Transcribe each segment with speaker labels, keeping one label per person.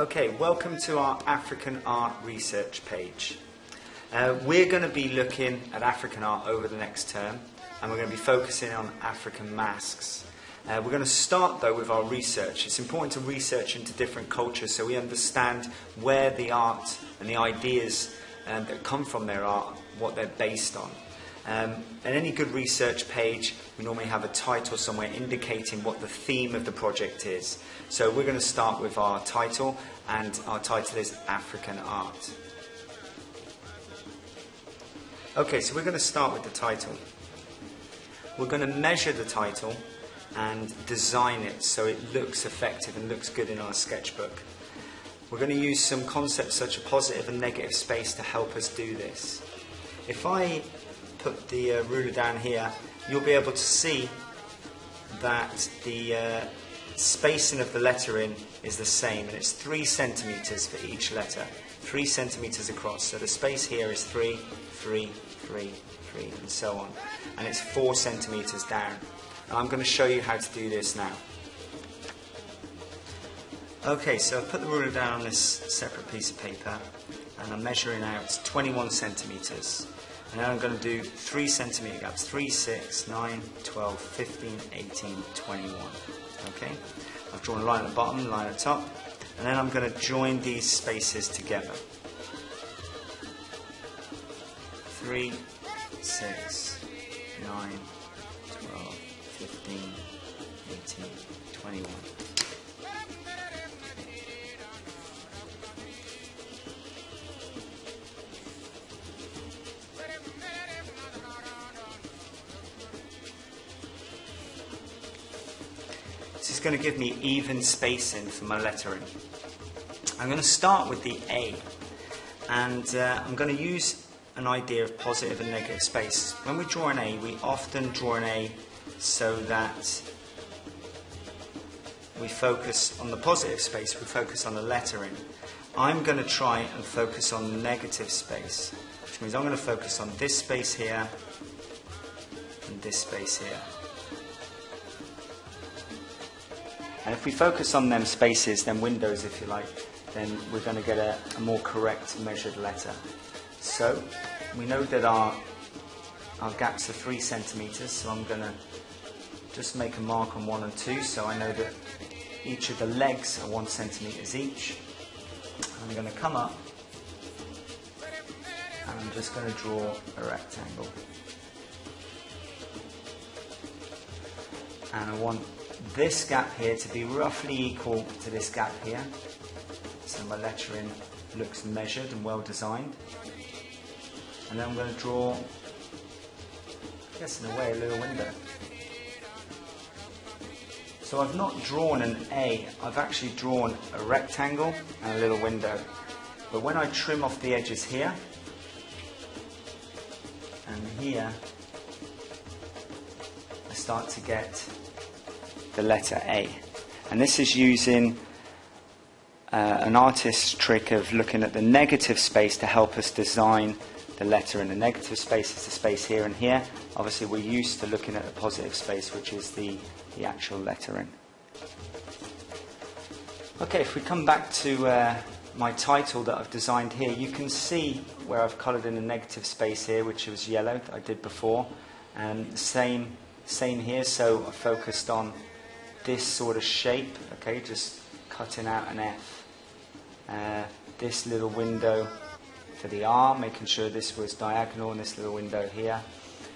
Speaker 1: Okay, welcome to our African art research page. We're going to be looking at African art over the next term, and we're going to be focusing on African masks. We're going to start though with our research. It's important to research into different cultures so we understand where the art and the ideas that come from their art, what they're based on. In any good research page, we normally have a title somewhere indicating what the theme of the project is. So we're going to start with our title, and our title is African Art. Okay, so we're going to start with the title. We're going to measure the title and design it so it looks effective and looks good in our sketchbook. We're going to use some concepts such as positive and negative space to help us do this. If I put the ruler down here, you'll be able to see that the spacing of the lettering is the same, and it's 3 centimeters for each letter, 3 centimeters across. So the space here is 3, 3, 3, 3, and so on, and it's 4 centimeters down. And I'm going to show you how to do this now. Okay, so I've put the ruler down on this separate piece of paper, and I'm measuring out 21 centimeters. And then I'm going to do 3 centimeter gaps, 3, 6, 9, 12, 15, 18, 21. Okay? I've drawn a line at the bottom, a line at the top, and then I'm going to join these spaces together. 3, 6, 9, 12, 15, 18, 21. This is going to give me even spacing for my lettering. I'm going to start with the A, and I'm going to use an idea of positive and negative space. When we draw an A, we often draw an A so that we focus on the positive space, we focus on the lettering. I'm going to try and focus on the negative space, which means I'm going to focus on this space here and this space here. And if we focus on them spaces, them windows if you like, then we're going to get a more correct measured letter. So we know that our gaps are 3 centimeters, so I'm going to just make a mark on 1 and 2, so I know that each of the legs are 1 centimeters each. I'm going to come up and I'm just going to draw a rectangle. And I want this gap here to be roughly equal to this gap here, so my lettering looks measured and well designed. And then I'm going to draw, I guess in a way, a little window. So I've not drawn an A, I've actually drawn a rectangle and a little window. But when I trim off the edges here and here, I start to get the letter A. And this is using an artist's trick of looking at the negative space to help us design the letter. And the negative space is the space here and here. Obviously we're used to looking at the positive space, which is the actual lettering. Okay, if we come back to my title that I've designed here, you can see where I've coloured in the negative space here, which was yellow that I did before, and same here. So I focused on this sort of shape, okay, just cutting out an F. This little window for the R, making sure this was diagonal, and this little window here.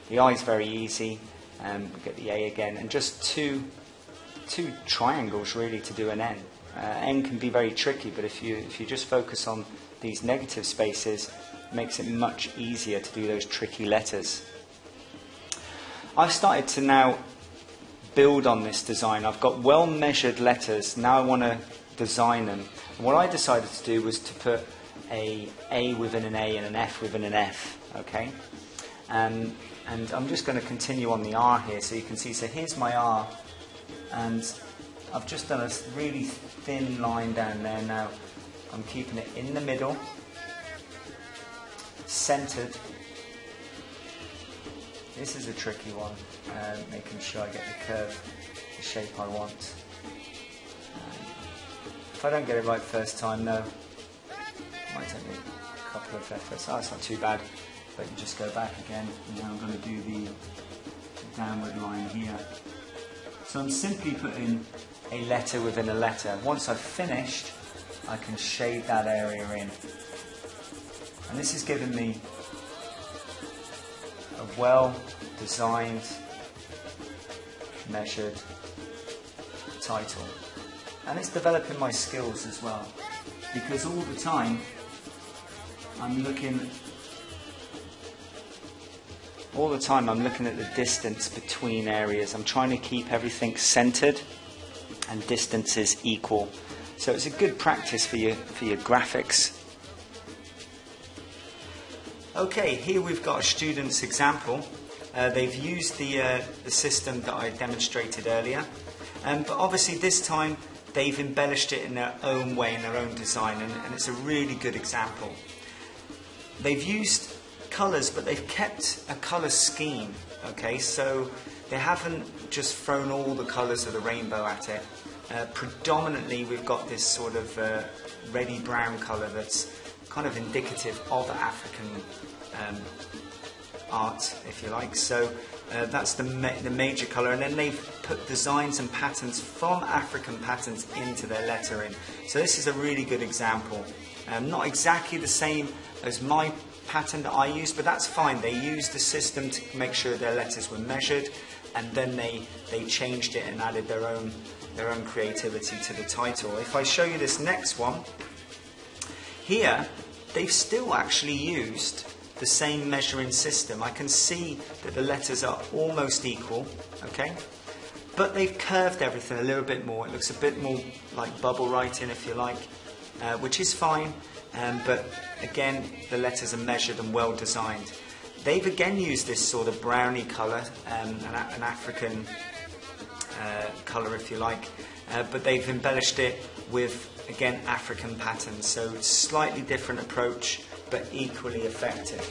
Speaker 1: The I is very easy, we get the A again, and just two triangles really to do an N. N can be very tricky, but if you just focus on these negative spaces, it makes it much easier to do those tricky letters. I've started to now build on this design. I've got well measured letters, now I want to design them. And what I decided to do was to put a within an A and an F within an F, okay? And I'm just going to continue on the R here, so you can see, so here's my R, and I've just done a really thin line down there. Now I'm keeping it in the middle, centered. This is a tricky one, making sure I get the curve, the shape I want. If I don't get it right first time, though, it might take me a couple of efforts. Oh, it's not too bad. But you just go back again, and now I'm going to do the downward line here. So I'm simply putting a letter within a letter. Once I've finished, I can shade that area in. And this has given me a well-designed, measured title. And it's developing my skills as well, because all the time I'm looking at the distance between areas. I'm trying to keep everything centered and distances equal. So it's a good practice for your graphics. Okay, here we've got a student's example. They've used the system that I demonstrated earlier, but obviously this time they've embellished it in their own way, in their own design, and it's a really good example. They've used colours, but they've kept a colour scheme, okay, so they haven't just thrown all the colours of the rainbow at it. Predominantly we've got this sort of reddy brown colour that's kind of indicative of African art, if you like, so that's the major colour, and then they've put designs and patterns from African patterns into their lettering. So this is a really good example. Not exactly the same as my pattern that I used, but that's fine. They used the system to make sure their letters were measured, and then they changed it and added their own creativity to the title. If I show you this next one, here they've still actually used the same measuring system. I can see that the letters are almost equal, okay? But they've curved everything a little bit more. It looks a bit more like bubble writing, if you like, which is fine, but again, the letters are measured and well designed. They've again used this sort of browny colour, an African colour, if you like, but they've embellished it with, again, African patterns. So slightly different approach, but equally effective.